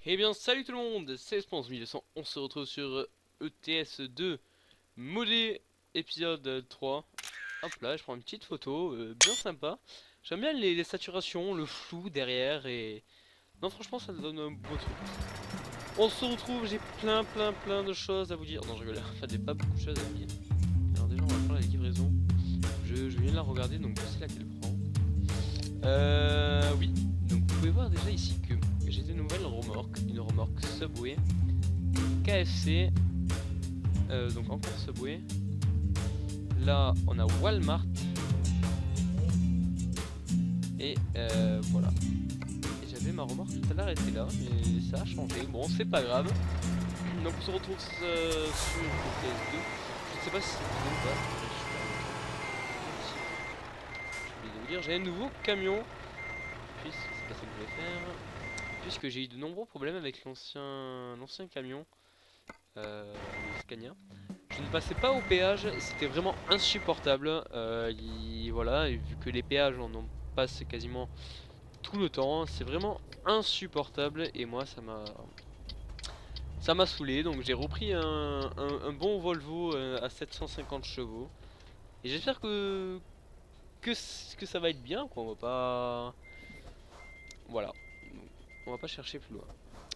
Eh bien salut tout le monde, c'est Spons1200, on se retrouve sur ETS2 modé épisode 3. Hop là, je prends une petite photo, bien sympa. J'aime bien les saturations, le flou derrière et... Non franchement ça donne un beau truc. On se retrouve, j'ai plein de choses à vous dire. Non je rigole, enfin j'ai pas beaucoup de choses à vous dire. Alors déjà on va prendre la livraison. Je viens de la regarder donc je sais laquelle prend. Oui, donc vous pouvez voir déjà ici que j'ai de nouvelles remorques. Une remorque Subway, KFC, donc encore Subway. Là on a Walmart. Et voilà. Et j'avais ma remorque tout à l'heure, elle était là, mais ça a changé. Bon, c'est pas grave. Donc on se retrouve sur PS2. Je ne sais pas si c'est vidéo ou pas. Je vais vous dire, j'ai un nouveau camion. Puisque c'est pas ça que je voulais faire. Puisque j'ai eu de nombreux problèmes avec l'ancien camion, le Scania. Je ne passais pas au péage, c'était vraiment insupportable. Voilà, et vu que les péages on en passe quasiment tout le temps, c'est vraiment insupportable. Et moi ça m'a saoulé, donc j'ai repris un bon Volvo à 750 chevaux. Et j'espère que ça va être bien, quoi. On va pas... Voilà, on va pas chercher plus loin.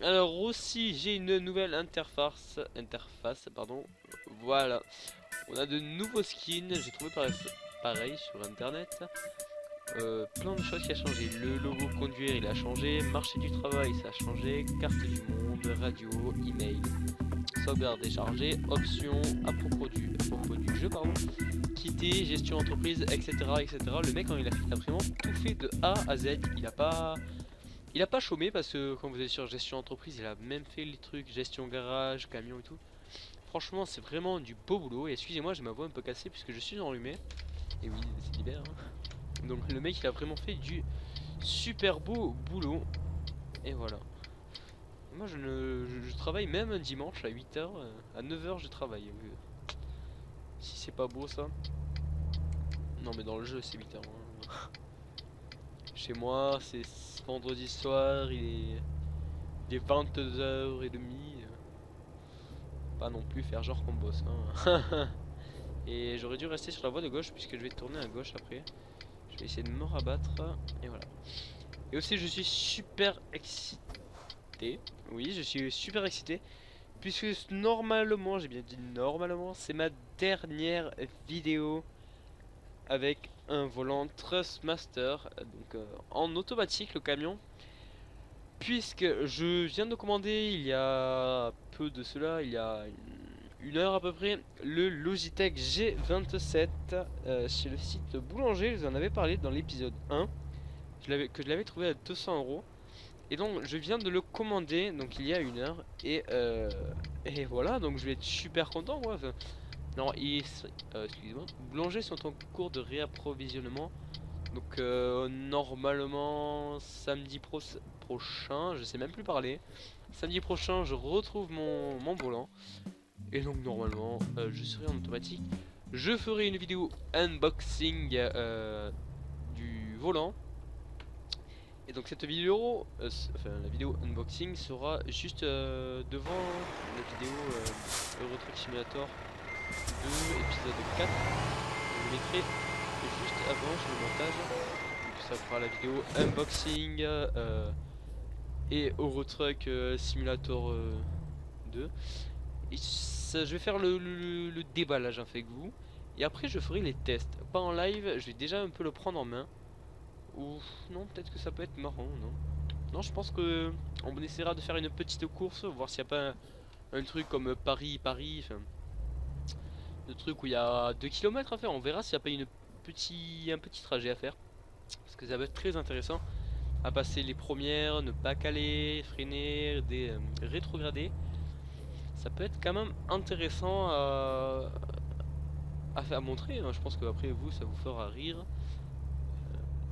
Alors aussi j'ai une nouvelle interface pardon. Voilà, on a de nouveaux skins, j'ai trouvé pareil sur internet. Plein de choses qui a changé. Le logo conduire il a changé, marché du travail ça a changé, carte du monde, radio, email, sauvegarde déchargée, options à propos du jeu pardon, quitter, gestion entreprise, etc. Le mec quand il a vraiment tout fait de A à Z. Il a pas chômé parce que quand vous êtes sur gestion entreprise, il a même fait les trucs gestion garage, camion et tout. Franchement, c'est vraiment du beau boulot. Et excusez-moi, j'ai ma voix un peu cassée puisque je suis enrhumé. Et oui, c'est l'hiver. Hein. Donc le mec, il a vraiment fait du super beau boulot. Et voilà. Moi, je travaille même un dimanche à 8h. À 9h, je travaille. Si c'est pas beau ça. Non, mais dans le jeu, c'est 8h. Hein. Chez moi, c'est vendredi soir. Il est 22h30. Pas non plus faire genre qu'on bosse. Hein. Et j'aurais dû rester sur la voie de gauche puisque je vais tourner à gauche après. Je vais essayer de me rabattre. Et voilà. Et aussi je suis super excité. Oui, je suis super excité. Puisque normalement, j'ai bien dit normalement, c'est ma dernière vidéo avec un volant Thrustmaster. Donc en automatique le camion. Puisque je viens de commander il y a peu de cela, il y a une heure à peu près, le Logitech G27 chez le site Boulanger. Je vous en avais parlé dans l'épisode 1, que je l'avais trouvé à 200 €. Et donc je viens de le commander donc il y a une heure. Et voilà, donc je vais être super content moi. Enfin, non, excusez-moi, Boulanger sont en cours de réapprovisionnement. Donc normalement samedi prochain, je sais même plus parler. Samedi prochain, je retrouve mon volant. Et donc normalement, je serai en automatique. Je ferai une vidéo unboxing du volant. Et donc cette vidéo, enfin la vidéo unboxing sera juste devant la vidéo Euro Truck Simulator 2 épisode 4. Je le mettrai juste avant sur le montage. Donc ça fera la vidéo unboxing et Euro Truck Simulator 2. Et ça, je vais faire le déballage avec vous. Et après je ferai les tests. Pas en live, je vais déjà un peu le prendre en main. Ou non, peut-être que ça peut être marrant, non? Non, je pense que on essaiera de faire une petite course, voir s'il n'y a pas un truc comme Paris, enfin, le truc où il y a 2 km à faire. On verra s'il n'y a pas un petit trajet à faire. Parce que ça va être très intéressant à passer les premières, ne pas caler, freiner, rétrograder. Ça peut être quand même intéressant à montrer. Hein. Je pense qu'après vous, ça vous fera rire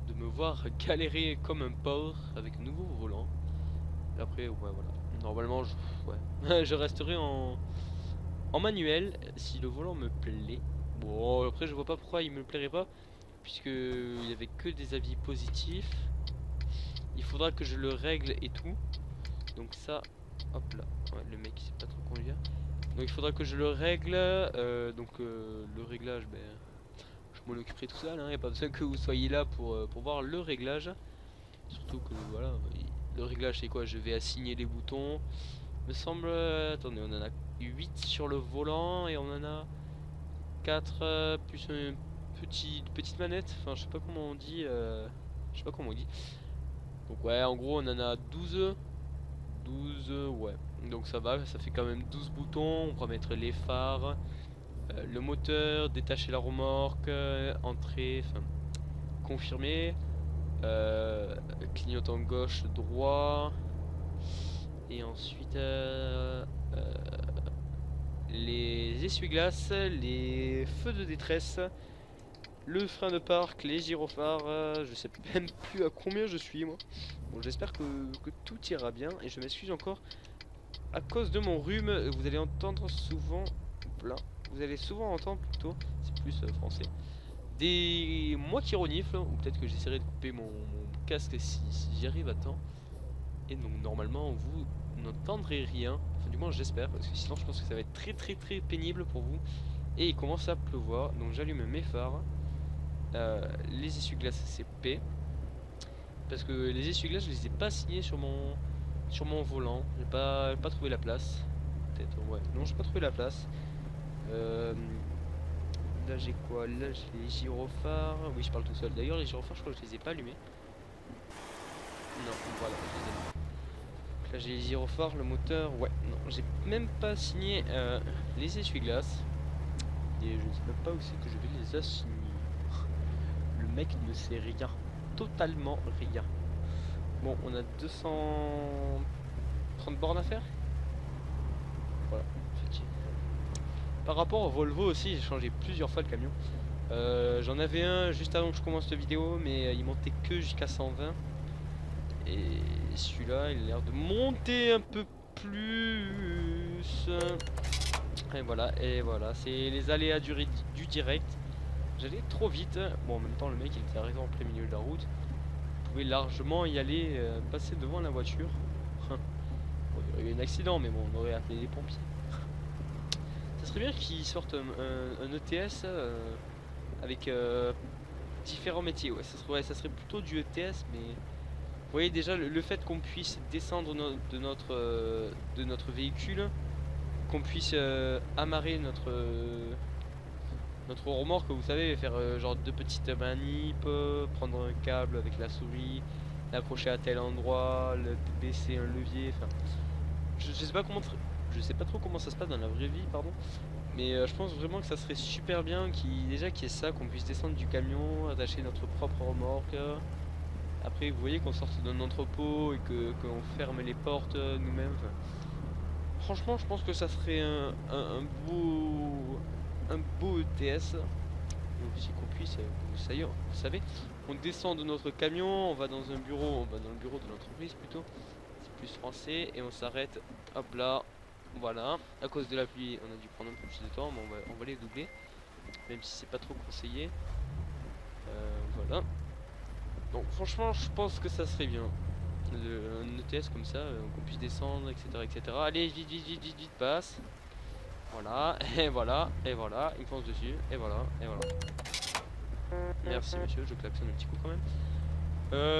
de me voir galérer comme un porc avec un nouveau volant. Et après, ouais, voilà. Normalement, ouais. Je resterai en manuel si le volant me plaît. Bon, après, je vois pas pourquoi il me plairait pas, puisque il y avait que des avis positifs. Il faudra que je le règle et tout. Donc ça, hop là, ouais, le mec il sait pas trop conduire. Donc il faudra que je le règle. Le réglage, ben, je m'en occuperai tout seul, hein, y a pas besoin que vous soyez là pour voir le réglage. Surtout que voilà, le réglage c'est quoi? Je vais assigner les boutons. Me semble, attendez, on en a 8 sur le volant et on en a 4 plus une petite manette. Enfin, je sais pas comment on dit. Je sais pas comment on dit. Donc ouais, en gros, on en a 12, ouais. Donc ça va, ça fait quand même 12 boutons. On pourra mettre les phares, le moteur, détacher la remorque, entrer, enfin, confirmer, clignotant gauche, droit. Et ensuite, les essuie-glaces, les feux de détresse, le frein de parc, les gyrophares, je sais même plus à combien je suis moi. Bon, j'espère que tout ira bien et je m'excuse encore à cause de mon rhume. Vous allez entendre souvent, plein, vous allez souvent entendre plutôt, c'est plus français, des moi qui renifle, ou peut-être que j'essaierai de couper mon casque si j'y arrive à temps. Et donc normalement vous n'entendrez rien, enfin du moins j'espère, parce que sinon je pense que ça va être très pénible pour vous. Et il commence à pleuvoir, donc j'allume mes phares. Les essuie-glaces c'est P, parce que les essuie-glaces je les ai pas signés sur mon volant. J'ai pas trouvé la place. Peut-être, ouais, non j'ai pas trouvé la place. Là j'ai quoi? Là j'ai les gyrophares. Oui, je parle tout seul. D'ailleurs les gyrophares je crois que je les ai pas allumés. Non, voilà, je les ai allumés. Là j'ai les gyrophares, le moteur, ouais, non, j'ai même pas signé les essuie-glaces. Et je ne sais même pas où c'est que je vais les assigner. Le mec ne sait rien, totalement rien. Bon, on a 230 bornes à faire. Voilà, effectivement. Par rapport au Volvo aussi, j'ai changé plusieurs fois le camion. J'en avais un juste avant que je commence cette vidéo, mais il montait que jusqu'à 120. Et celui-là, il a l'air de monter un peu plus. Et voilà, c'est les aléas du direct. J'allais trop vite. Bon, en même temps, le mec il était arrêté en plein milieu de la route. Vous pouvez largement y aller, passer devant la voiture. Bon, il y aurait eu un accident, mais bon, on aurait appelé les pompiers. Ça serait bien qu'ils sortent un ETS avec différents métiers. Ouais, ça serait plutôt du ETS, mais vous voyez déjà le fait qu'on puisse descendre de notre véhicule, qu'on puisse amarrer notre remorque, vous savez, faire genre de petites manips, prendre un câble avec la souris, l'accrocher à tel endroit, baisser un levier, enfin, je sais pas comment, je sais pas trop comment ça se passe dans la vraie vie, pardon, mais je pense vraiment que ça serait super bien qu'il y ait ça, qu'on puisse descendre du camion, attacher notre propre remorque. Après, vous voyez qu'on sorte d'un entrepôt et qu'on ferme les portes nous-mêmes. Enfin, franchement, je pense que ça serait un beau ETS. Donc, aussi qu'on puisse, vous savez, on descend de notre camion, on va dans un bureau, on va dans le bureau de l'entreprise plutôt. C'est plus français et on s'arrête. Hop là, voilà. À cause de la pluie, on a dû prendre un peu plus de temps, mais on va les doubler, même si c'est pas trop conseillé. Voilà. Donc franchement je pense que ça serait bien un ETS comme ça, qu'on puisse descendre, etc. Allez, vite, passe. Voilà, et voilà, il fonce dessus, et voilà. Merci monsieur, je klaxonne un petit coup quand même.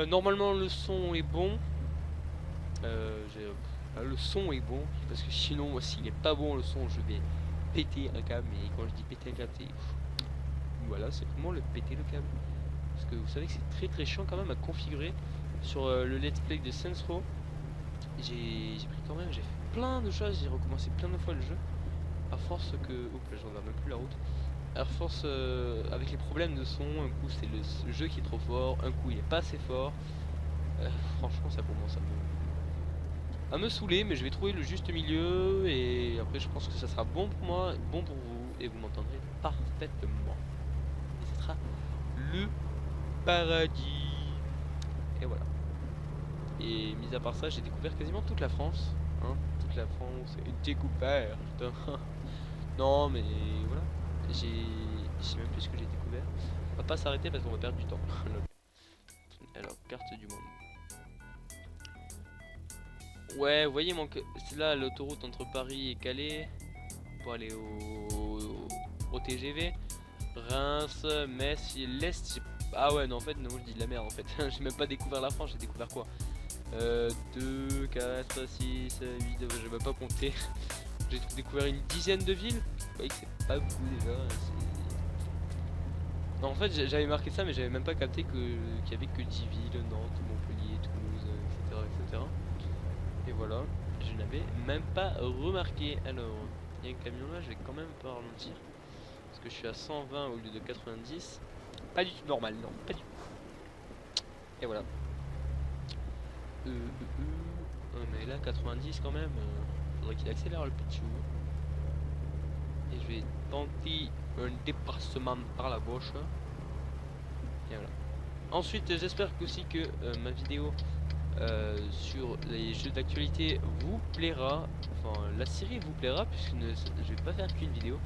Normalement le son est bon. Le son est bon, parce que sinon s'il est pas bon le son, je vais péter un câble. Mais quand je dis péter un câble, c'est... Voilà, c'est vraiment le péter le câble. Parce que vous savez que c'est très chiant quand même à configurer sur le let's play de Saints Row. J'ai pris quand même, j'ai fait plein de choses, j'ai recommencé plein de fois le jeu. À force que... Oups, là je regarde même plus la route. À force, avec les problèmes de son, un coup c'est le jeu qui est trop fort, un coup il est pas assez fort. Franchement ça commence à me saouler, mais je vais trouver le juste milieu. Et après je pense que ça sera bon pour moi, bon pour vous, et vous m'entendrez parfaitement. Et ce sera le paradis. Et voilà. Et mis à part ça, j'ai découvert quasiment toute la France. Hein, toute la France est découverte. Non, mais voilà. Je sais même plus ce que j'ai découvert. On va pas s'arrêter parce qu'on va perdre du temps. Alors, carte du monde. Ouais, vous voyez, c'est là l'autoroute entre Paris et Calais pour aller au TGV. Reims, Metz, l'Est. Ah ouais, non, en fait, non, je dis de la merde en fait. J'ai même pas découvert la France, j'ai découvert quoi 2, 4, 6, 8, j'ai même pas compté. J'ai découvert une dizaine de villes. Vous voyez que c'est pas beaucoup déjà. Non, en fait, j'avais marqué ça, mais j'avais même pas capté qu'il y avait que 10 villes, Nantes, Montpellier, Toulouse, etc., etc. Et voilà, je n'avais même pas remarqué. Alors, il y a un camion là, je vais quand même pas ralentir. Parce que je suis à 120 au lieu de 90. Pas du tout normal, non, pas du tout. Et voilà. Mais là, 90 quand même, faudrait qu'il accélère le pitchou. Et je vais tenter un dépassement par la gauche. Et voilà. Ensuite, j'espère aussi que ma vidéo sur les jeux d'actualité vous plaira. Enfin, la série vous plaira, puisque je vais pas faire qu'une vidéo.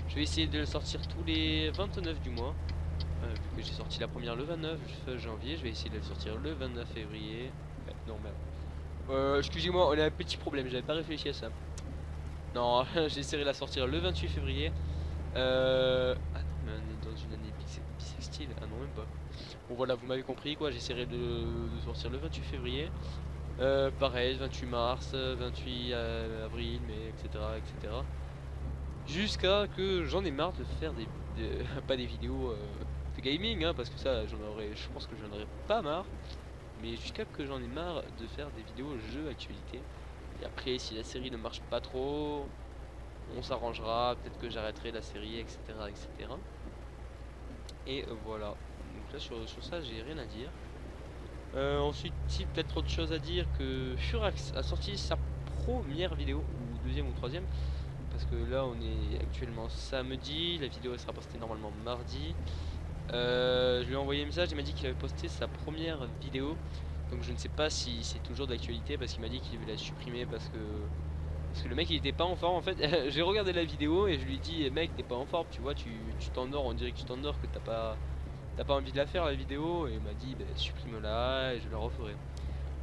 Je vais essayer de le sortir tous les 29 du mois. Vu que j'ai sorti la première le 29 janvier, je vais essayer de le sortir le 29 février. Non, merde. Excusez-moi, on a un petit problème, j'avais pas réfléchi à ça. Non, j'essaierai de la sortir le 28 février. Ah non, mais on est dans une année bissextile. Ah non, même pas. Bon, voilà, vous m'avez compris quoi. J'essaierai de sortir le 28 février. Pareil, 28 mars, 28 avril, mai, etc. etc. Jusqu'à que j'en ai marre de faire pas des vidéos de gaming, hein, parce que ça, je pense que j'en aurais pas marre. Mais jusqu'à que j'en ai marre de faire des vidéos jeux actualité. Et après, si la série ne marche pas trop, on s'arrangera, peut-être que j'arrêterai la série, etc. etc. Et voilà. Donc là, sur ça, j'ai rien à dire. Ensuite, si peut-être autre chose à dire, que Furax a sorti sa première vidéo, ou deuxième ou troisième, parce que là on est actuellement samedi, la vidéo elle sera postée normalement mardi. Je lui ai envoyé un message, il m'a dit qu'il avait posté sa première vidéo, donc je ne sais pas si c'est toujours d'actualité, parce qu'il m'a dit qu'il devait la supprimer parce que le mec il était pas en forme en fait. J'ai regardé la vidéo et je lui ai dit mec t'es pas en forme, tu vois, tu t'endors, on dirait que tu t'endors, que t'as pas envie de la faire la vidéo. Et il m'a dit bah, supprime-la et je la referai,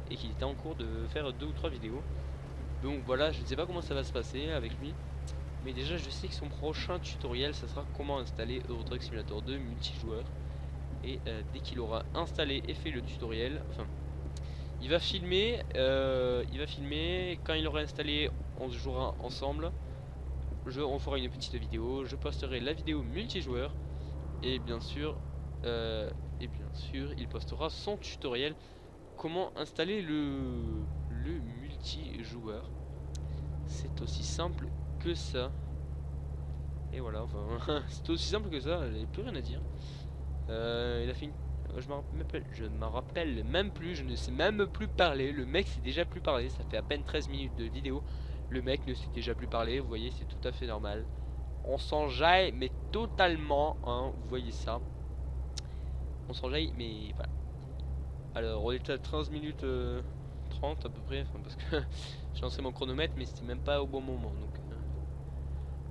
et qu'il était en cours de faire 2 ou 3 vidéos. Donc voilà, je ne sais pas comment ça va se passer avec lui. Mais déjà je sais que son prochain tutoriel ça sera comment installer Euro Truck Simulator 2 multijoueur. Et dès qu'il aura installé et fait le tutoriel, enfin il va filmer, quand il aura installé on se jouera ensemble. On fera une petite vidéo, je posterai la vidéo multijoueur. Et bien sûr, il postera son tutoriel comment installer le multijoueur. C'est aussi simple que ça. Et voilà, enfin, c'est aussi simple que ça, il n'y a plus rien à dire. Il a fait une... je m'en rappelle même plus, je ne sais même plus parler. Le mec sait déjà plus parler, ça fait à peine 13 minutes de vidéo. Le mec ne sait déjà plus parler, vous voyez, c'est tout à fait normal. On s'enjaille, mais totalement, hein, vous voyez ça. On s'enjaille, mais voilà. Alors, on était à 13 minutes 30 à peu près, enfin, parce que j'ai lancé mon chronomètre, mais c'était même pas au bon moment, donc...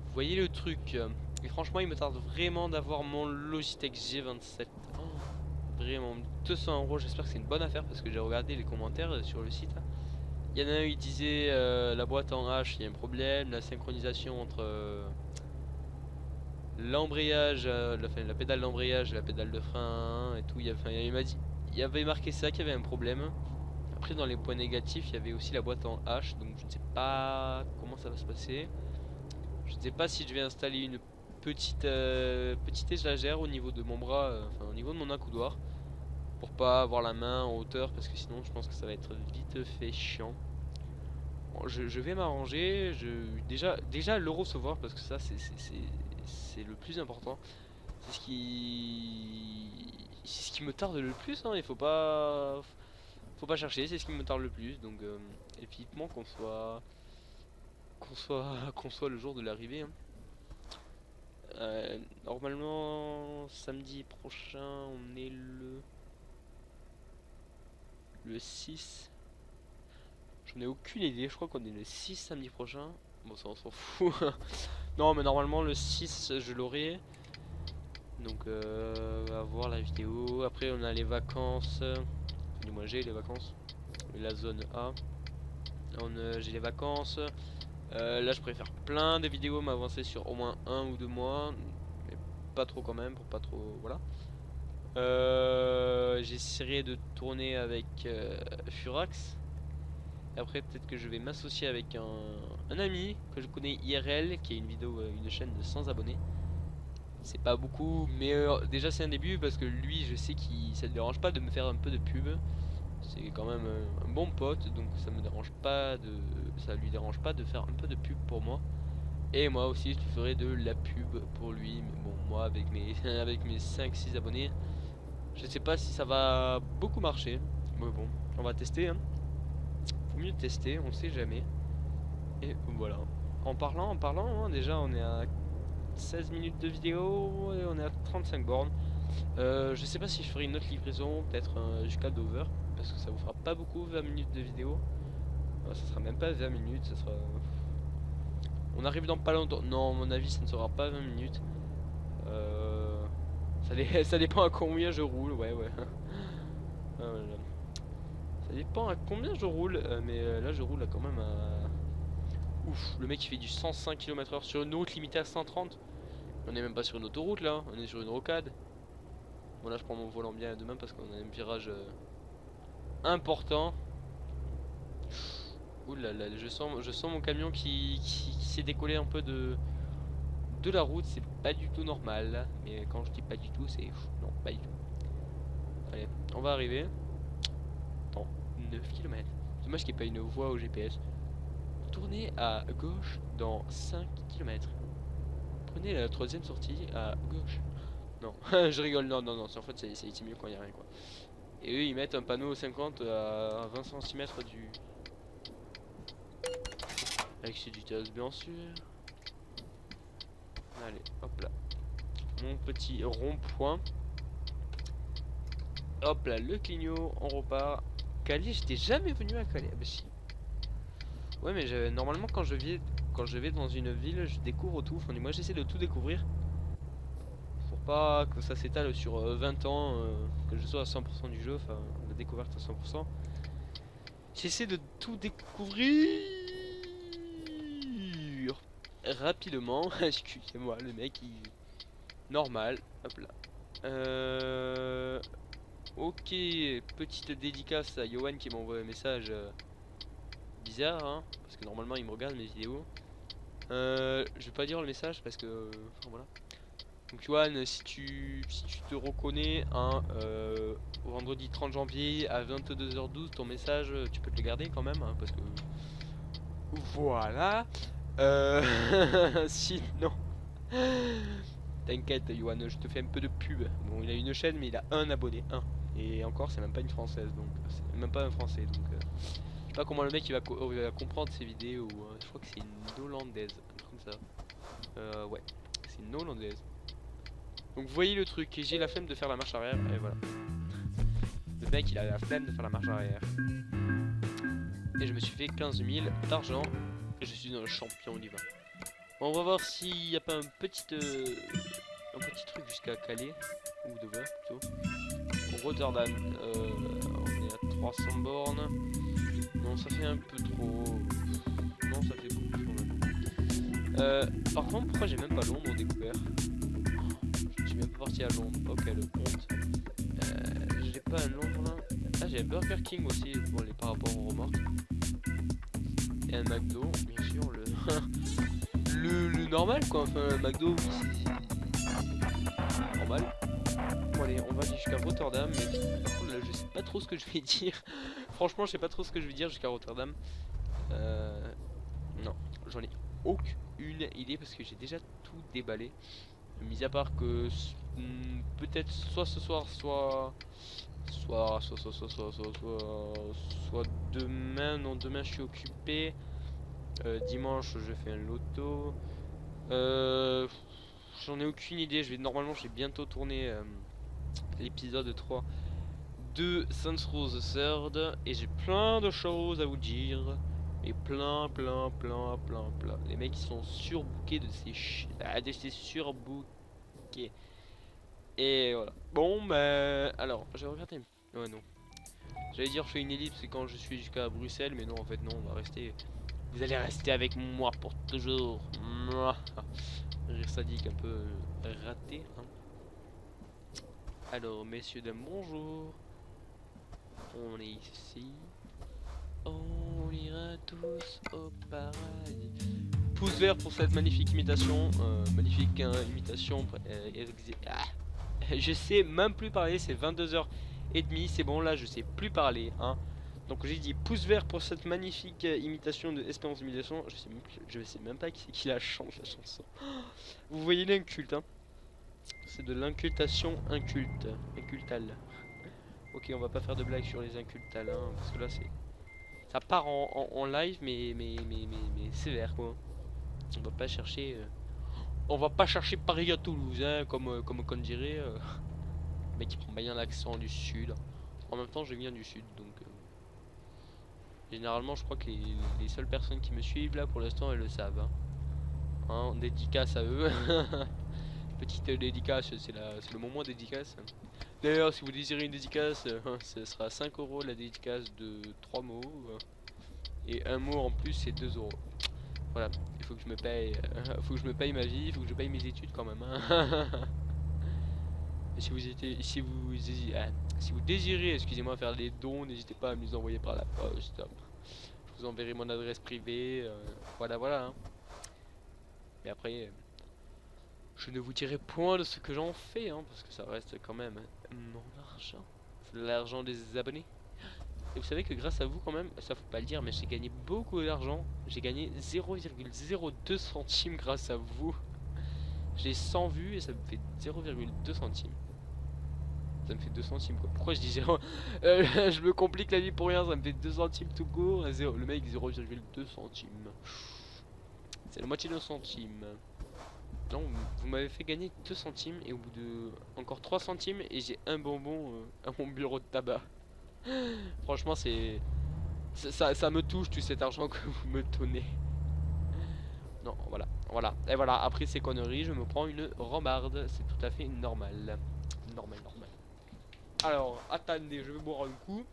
Vous voyez le truc. Et franchement, il me tarde vraiment d'avoir mon Logitech G27. Oh, vraiment, 200 €. J'espère que c'est une bonne affaire parce que j'ai regardé les commentaires sur le site. Il y en a un, il disait la boîte en H, il y a un problème. La synchronisation entre l'embrayage, la pédale d'embrayage et la pédale de frein et tout. Il m'a dit, il y avait marqué ça, qu'il y avait un problème. Après, dans les points négatifs, il y avait aussi la boîte en H. Donc, je ne sais pas comment ça va se passer. Je ne sais pas si je vais installer une petite étagère au niveau de mon bras, enfin au niveau de mon accoudoir, pour pas avoir la main en hauteur, parce que sinon je pense que ça va être vite fait chiant. Bon, je vais m'arranger, déjà le recevoir, parce que ça c'est le plus important. C'est ce qui me tarde le plus, hein. Il faut pas chercher, c'est ce qui me tarde le plus. Donc évidemment qu'on soit le jour de l'arrivée, hein. Normalement samedi prochain on est le 6. J'en ai aucune idée, je crois qu'on est le 6 samedi prochain. Bon ça on s'en fout. Non mais normalement le 6 je l'aurai. Donc à voir la vidéo. Après on a les vacances. Du moins j'ai les vacances. La zone A. J'ai les vacances. Là je préfère plein de vidéos m'avancer sur au moins 1 ou 2 mois. Mais pas trop quand même, pour pas trop... Voilà. J'essaierai de tourner avec Furax. Et après peut-être que je vais m'associer avec un ami que je connais IRL qui a une vidéo, une chaîne de 100 abonnés. C'est pas beaucoup, mais déjà c'est un début parce que lui je sais qu'il ça ne dérange pas de me faire un peu de pub. C'est quand même un bon pote, donc ça lui dérange pas de faire un peu de pub pour moi. Et moi aussi je ferai de la pub pour lui, mais bon moi avec mes avec mes 5-6 abonnés, je sais pas si ça va beaucoup marcher. Mais bon, on va tester hein. Faut mieux tester, on sait jamais. Et voilà. En parlant, hein, déjà on est à 16 minutes de vidéo et on est à 35 bornes. Je sais pas si je ferai une autre livraison, peut-être jusqu'à Dover, parce que ça vous fera pas beaucoup 20 minutes de vidéo. Ça sera même pas 20 minutes, ça sera... On arrive dans pas longtemps. Non, à mon avis, ça ne sera pas 20 minutes. Ça dépend à combien je roule, ouais, ouais. Voilà. Ça dépend à combien je roule, mais là je roule quand même à... Ouf, le mec il fait du 105 km/h sur une route limitée à 130. On est même pas sur une autoroute là, on est sur une rocade. Bon là je prends mon volant bien demain parce qu'on a un virage important. Ouh là là, je sens mon camion qui s'est décollé un peu de la route, c'est pas du tout normal. Mais quand je dis pas du tout, c'est... Non, pas du tout. Allez, on va arriver. Dans 9 km. Dommage qu'il n'y ait pas une voie au GPS. Tournez à gauche dans 5 km. Prenez la troisième sortie à gauche. Non, je rigole, non, non, non, en fait c'est mieux quand il n'y a rien quoi. Et eux ils mettent un panneau 50 à 20 cm du... Avec du vitesse bien sûr. Allez, hop là. Mon petit rond-point. Hop là, le clignot, on repart. Calais, j'étais jamais venu à Calais. Ah bah si. Ouais mais normalement quand je vais dans une ville, je découvre tout. Enfin, moi j'essaie de tout découvrir. Pour pas que ça s'étale sur 20 ans, que je sois à 100% du jeu, enfin la découverte à 100%. J'essaie de tout découvrir rapidement. Excusez-moi, le mec il... Normal, hop là. Ok, petite dédicace à Yoann qui m'envoie un message bizarre, hein, parce que normalement il me regarde mes vidéos. Je vais pas dire le message parce que... enfin, voilà. Donc Yoann, si tu te reconnais hein, au vendredi 30 janvier à 22h12, ton message, tu peux te le garder quand même, hein, parce que... Voilà. Sinon... T'inquiète Yoann, je te fais un peu de pub. Bon, il a une chaîne mais il a un abonné, un. Et encore c'est même pas une française, donc c'est même pas un français, donc... je sais pas comment le mec il va comprendre ces vidéos, je crois que c'est une hollandaise, un truc comme ça. Ouais, c'est une hollandaise. Donc vous voyez le truc, j'ai la flemme de faire la marche arrière, et voilà. Le mec il a la flemme de faire la marche arrière. Et je me suis fait 15 000 d'argent, et je suis un champion, on y va. Bon, on va voir s'il n'y a pas un petit truc jusqu'à Calais, ou Dover plutôt. Rotterdam, on est à 300 bornes. Non, ça fait un peu trop. Non, ça fait beaucoup quand même. Par contre, pourquoi j'ai même pas Londres découvert? Je suis même pas parti à Londres. Ok, le honte. J'ai pas un Londres là. Ah, j'ai un Burger King aussi pour les par rapport aux remorques. Et un McDo, bien sûr, le. le normal quoi. Enfin, un McDo, oui, c'est normal. Bon, allez, on va aller jusqu'à Rotterdam. Mais par contre, là, je sais pas trop ce que je vais dire. Franchement, je sais pas trop ce que je vais dire jusqu'à Rotterdam. Non, j'en ai aucune idée parce que j'ai déjà tout déballé. Mis à part que peut-être soit ce soir, soit demain. Non, demain je suis occupé. Dimanche je fais un loto. J'en ai aucune idée. Normalement, je vais bientôt tourner l'épisode 3 de Saints Row the Third et j'ai plein de choses à vous dire. Et plein. Les mecs ils sont surbookés de ces surbookés. Et voilà. Bon bah alors, j'ai regardé. Ouais non. J'allais dire je fais une ellipse quand je suis jusqu'à Bruxelles, mais non en fait non, on va rester. Vous allez rester avec moi pour toujours. Mouah. Rire sadique un peu raté. Hein. Alors messieurs dames bonjour. On est ici. On ira tous au paradis. Pouce vert pour cette magnifique imitation. Magnifique imitation. Je sais même plus parler, c'est 22h30, c'est bon là je sais plus parler hein. Donc j'ai dit pouce vert pour cette magnifique imitation de Espérance Imitation. Je sais même pas qui c'est qui la chante la chanson. Vous voyez l'inculte hein. C'est de l'incultation inculte. Incultale. Ok on va pas faire de blagues sur les incultales hein, parce que là c'est. Ça part en live mais sévère quoi. On va pas chercher. On va pas chercher Paris à Toulouse hein, comme on dirait. Le mec qui prend bien l'accent du sud. En même temps je viens du sud donc généralement je crois que les seules personnes qui me suivent là pour l'instant elles le savent hein. Hein, dédicace à eux. Petite dédicace, c'est le moment dédicace. D'ailleurs si vous désirez une dédicace, ce sera 5 € la dédicace de 3 mots. Et un mot en plus c'est 2 €. Voilà, il faut que je me paye, faut que je me paye ma vie, il faut que je paye mes études quand même. Hein. Et si vous désirez, excusez-moi, faire des dons, n'hésitez pas à me les envoyer par la poste. Je vous enverrai mon adresse privée. Voilà. Hein. Mais après, je ne vous dirai point de ce que j'en fais, hein, parce que ça reste quand même mon argent. C'est l'argent des abonnés. Et vous savez que grâce à vous quand même, ça faut pas le dire, mais j'ai gagné beaucoup d'argent. J'ai gagné 0,02 centimes grâce à vous. J'ai 100 vues et ça me fait 0,2 centimes. Ça me fait 2 centimes quoi. Pourquoi je dis 0 Je me complique la vie pour rien, ça me fait 2 centimes tout court. Et 0, le mec 0,2 centimes. C'est la moitié d'un centime. Non, vous m'avez fait gagner 2 centimes et au bout de encore 3 centimes et j'ai un bonbon à mon bureau de tabac. Franchement ça me touche tout cet argent que vous me donnez. Non voilà. Et voilà, après ces conneries je me prends une rambarde. C'est tout à fait normal. Normal. Alors attendez, je vais boire un coup.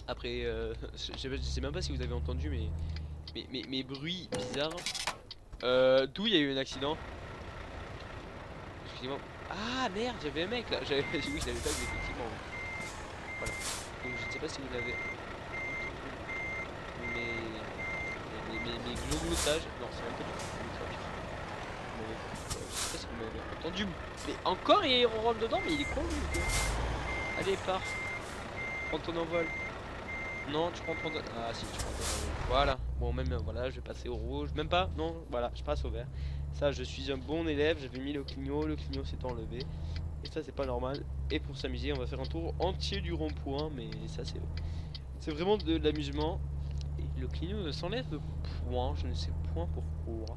Après je sais même pas si vous avez entendu mes bruits bizarres. D'où il y a eu un accident. Excusez-moi. Ah merde, j'avais un mec là. Oui, je l'avais pas vu effectivement. Voilà. Donc je ne sais pas si vous l'avez mes gloglotages. Non, c'est un peu du gloglotage. Je sais pas si vous m'avez entendu. Mais encore il rentre dedans, mais il est con lui. Quoi. Allez, pars. Prends ton envol. Non, tu prends ton. Ah si, tu prends ton envol. Voilà. Bon, même voilà, je vais passer au rouge. Même pas. Non, voilà, je passe au vert. Ça, je suis un bon élève. J'avais mis le clignot s'est enlevé. Et ça, c'est pas normal. Et pour s'amuser, on va faire un tour entier du rond-point. Mais ça, c'est vraiment de l'amusement. Et le clignot s'enlève de point. Je ne sais point pourquoi.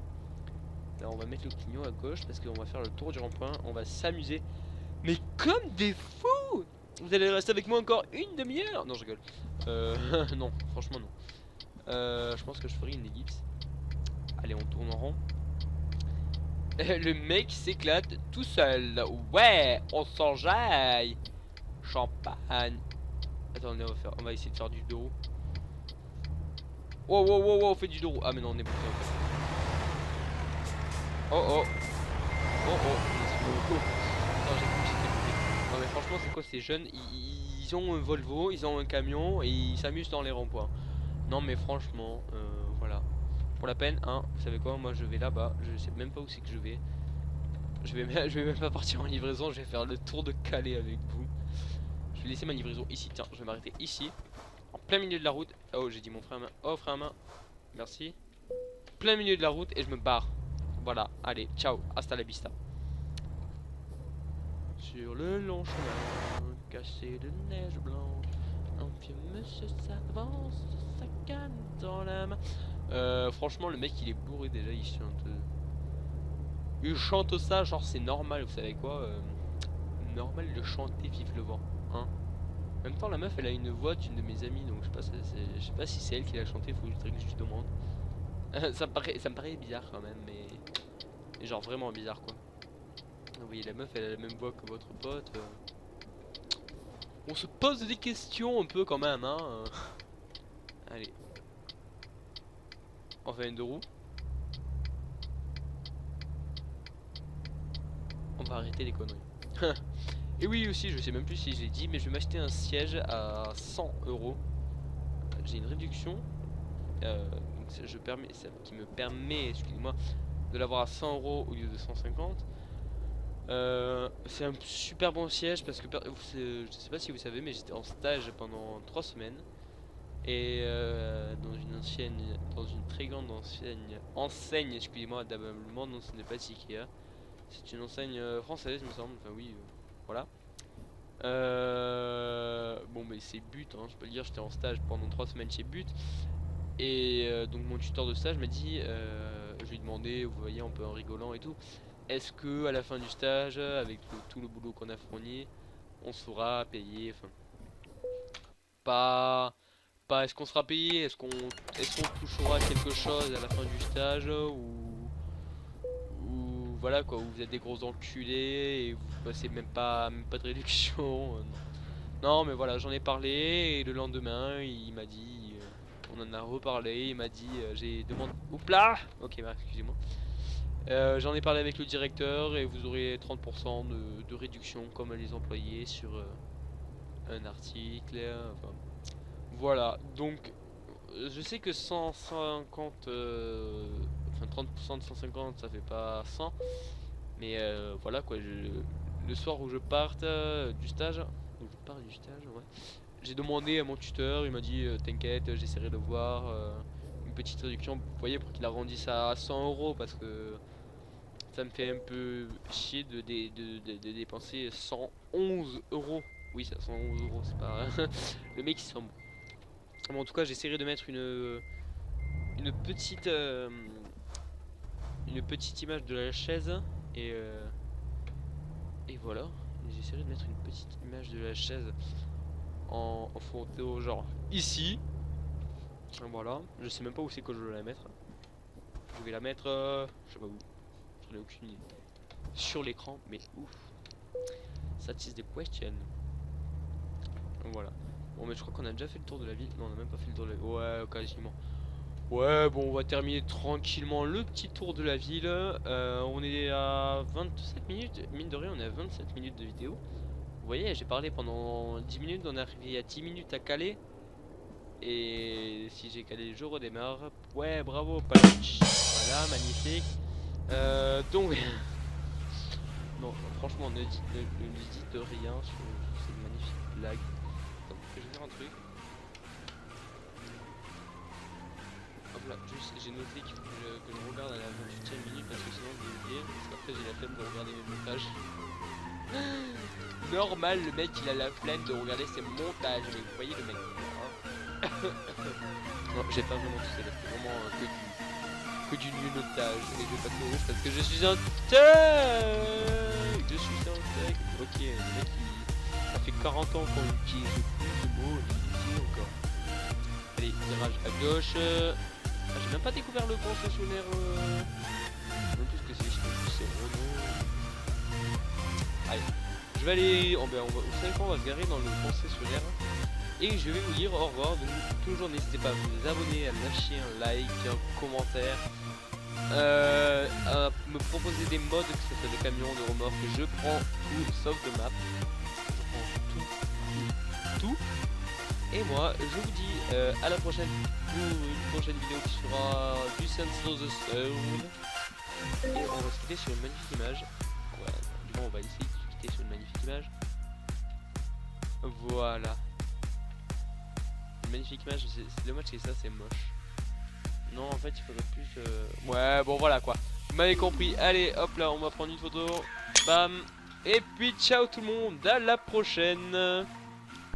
Là, on va mettre le clignot à gauche parce qu'on va faire le tour du rond-point. On va s'amuser. Mais comme des fous! Vous allez rester avec moi encore une demi-heure? Non, je rigole. Non, franchement, non. Je pense que je ferai une ellipse. Allez, on tourne en rond. Le mec s'éclate tout seul. Ouais, on s'enjaille. Champagne. Attendez, on va essayer de faire du dos. Wow, on fait du dos. Ah, mais non, on est bloqué en fait. Oh. Non, j'ai cru que j'étais bloqué. Non, mais franchement, c'est quoi ces jeunes? Ils ont un Volvo, ils ont un camion et ils s'amusent dans les ronds-points. Non, mais franchement, voilà. Pour la peine, hein, vous savez quoi? Moi, je vais là-bas. Je sais même pas où c'est que je vais. Je vais même pas partir en livraison. Je vais faire le tour de Calais avec vous. Je vais laisser ma livraison ici. Tiens, je vais m'arrêter ici. En plein milieu de la route. Oh, j'ai dit mon frère à main. Oh, frère à main. Merci. Plein milieu de la route et je me barre. Voilà, allez, ciao, hasta la vista. Sur le long chemin caché de neige blanche, un vieux monsieur s'avance, sa canne dans la main. Franchement, le mec il est bourré déjà, il chante. Il chante ça, genre c'est normal, vous savez quoi normal de chanter Vive le vent, hein. En même temps, la meuf elle a une voix d'une de mes amies, donc je sais pas si c'est elle qui l'a chanté, faut que je demande. ça me paraît bizarre quand même, mais genre vraiment bizarre quoi. voyez la meuf, elle a la même voix que votre pote. On se pose des questions un peu quand même, hein. Allez. On fait une de roue. On va arrêter les conneries. Et oui aussi, je sais même plus si j'ai dit, mais je vais m'acheter un siège à 100 €. J'ai une réduction donc qui me permet, excusez-moi, de l'avoir à 100 € au lieu de 150. C'est un super bon siège parce que je sais pas si vous savez, mais j'étais en stage pendant 3 semaines et dans une très grande enseigne, excusez-moi, d'abonnement, non, ce n'est pas Ikea, c'est une enseigne française, il me semble. Enfin oui, voilà. Bon, mais c'est But, hein, je peux le dire, j'étais en stage pendant 3 semaines chez But. Et donc mon tuteur de stage m'a dit, je lui ai demandé, vous voyez, un peu en rigolant et tout, est-ce que à la fin du stage, avec tout le boulot qu'on a fourni, on sera payé, enfin, pas est-ce qu'on sera payé, est-ce qu'on touchera quelque chose à la fin du stage, ou voilà quoi, où vous êtes des gros enculés et vous passez même pas de réduction. Non mais voilà, j'en ai parlé et le lendemain il m'a dit, on en a reparlé, il m'a dit, j'ai demandé, oups là, ok, bah, excusez-moi, j'en ai parlé avec le directeur et vous aurez 30% de réduction comme les employés sur un article, enfin, voilà. Donc je sais que 150, enfin 30% de 150 ça fait pas 100, mais voilà quoi, le soir où je parte du stage, ouais, j'ai demandé à mon tuteur, il m'a dit t'inquiète, j'essaierai de voir une petite réduction, vous voyez, pour qu'il arrondisse à 100 € parce que ça me fait un peu chier de dépenser 111 €. Oui, ça 111 €, c'est pas le mec il se rend bon. Bon, en tout cas, j'essaierai de mettre une petite image de la chaise et voilà. J'essaierai de mettre une petite image de la chaise en photo, genre ici. Voilà, je sais même pas où c'est que je vais la mettre. Je vais la mettre, je sais pas où, j'en ai aucune idée. Sur l'écran, mais ouf. That is the question. Voilà. Bon, mais je crois qu'on a déjà fait le tour de la ville. Non, on a même pas fait le tour de la ville. Ouais, quasiment. Ouais, bon, on va terminer tranquillement le petit tour de la ville. On est à 27 minutes. Mine de rien, on est à 27 minutes de vidéo. Vous voyez, j'ai parlé pendant 10 minutes. On est arrivé à 10 minutes à caler. Et si j'ai calé, je redémarre. Ouais, bravo, Paluch. Voilà, magnifique. Donc, non, franchement, ne dites rien sur cette magnifique blague. Attends, je vais faire un truc. Hop là, juste, j'ai noté qu'il faut que je regarde à la 28e minute parce que sinon je vais oublier. Parce qu'après j'ai la flemme de regarder mes montages. Normal, le mec il a la flemme de regarder ses montages. Mais vous voyez le mec. Non, j'ai pas vraiment tout ça, c'est vraiment que du nunotage. Et je vais pas te rouge parce que je suis un tech. Je suis un tech. Ok, le mec il... ça fait 40 ans qu'on utilise plus de mots et ici encore. Allez, virage à gauche. Ah, j'ai même pas découvert le concessionnaire. Non plus que c'est Renault. Allez, je vais aller. Vous savez quoi, on va se garer dans le concessionnaire. Et je vais vous dire au revoir. Donc, toujours n'hésitez pas à vous abonner, à lâcher un like, un commentaire, à me proposer des modes, que ce soit des camions, des remorques. Je prends tout sauf de map. Je prends tout. Et moi, je vous dis à la prochaine pour une prochaine vidéo qui sera du Sense of the Sound. Et on va se quitter sur une magnifique image. Ouais, du moins on va essayer de se quitter sur une magnifique image. Voilà. Une magnifique image, c'est dommage que ça c'est moche. Non, en fait il faudrait plus... Ouais, bon voilà quoi. Vous m'avez compris. Allez, hop là, on va prendre une photo. Bam. Et puis ciao tout le monde, à la prochaine.